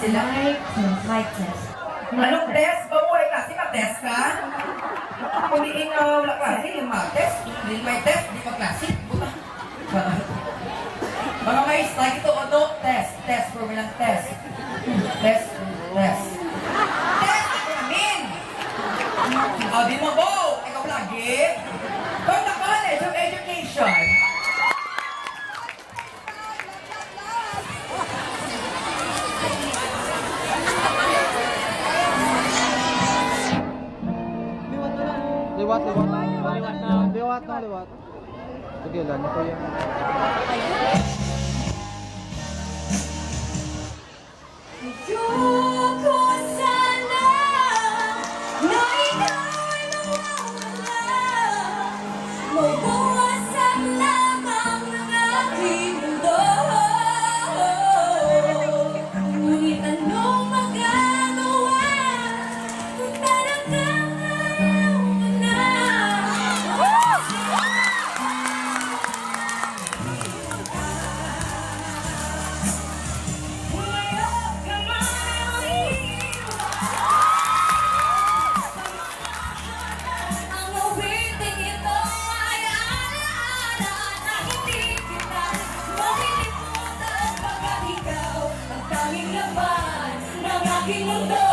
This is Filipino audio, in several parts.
sila. Mic test. Anong test? Bamuhay klase ka? Test ka? Kung di wala klase, yung mga test. Hindi may test, di ka klase. Puta. Mga mais, lagi ito, ano? Test. Test, formula test. Test. Test. Test! Ito namin! Di mo, Bo! Ikaw lagi. From the College of Education. Liwat na. Sige lang, ito yan. Ayoko sana na ikaw ay mawawala. Mabawasan lamang ng aking mundo. Ngunit anong magagawa kung talagang ayaw mo na? Ang awiting ito ay alaala na hindi kita malilimutan pagkat ikaw ang tanging laban ng aking mundo,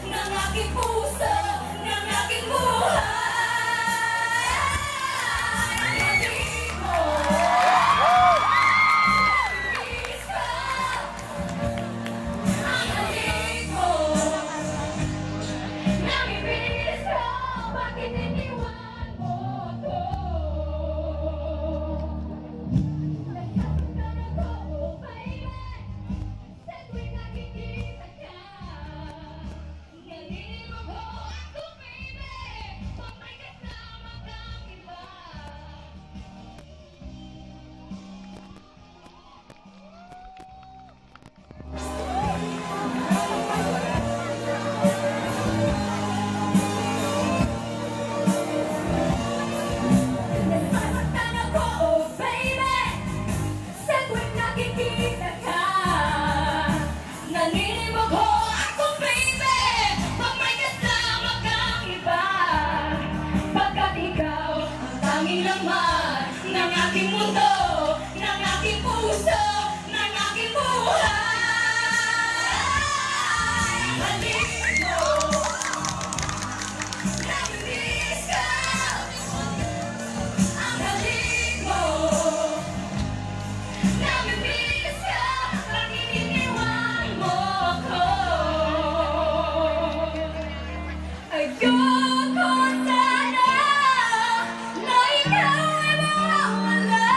ng aking puso, ng aking buhay. Hindi mo nabibis ka, ang halik mo. Namimiss ko, bakit iniwan mo ko? Nasasaktan ako, baby, sa tuwing nakikita ka. Naninig mo ako, baby, pag may kasama kang iba. Nasasaktan ako, baby, sa tuwing nakikita ka. Naninimog ako, baby, pag may kasama kang iba. Pagkat ikaw ang tanging laman ng aking mundo, ng aking puso, ng aking buhay. Halik mo, namimiss ka. Ang halik mo, namimiss ka, bakit iniwan mo ko? Ayoko sana na ikaw ay mawawala.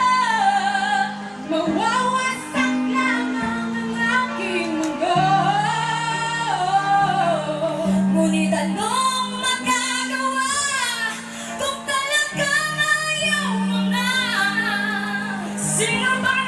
Mawawasak lamang ang aking mundo. Ngunit anong magagawa kung talagang ayaw mo na? Sino ba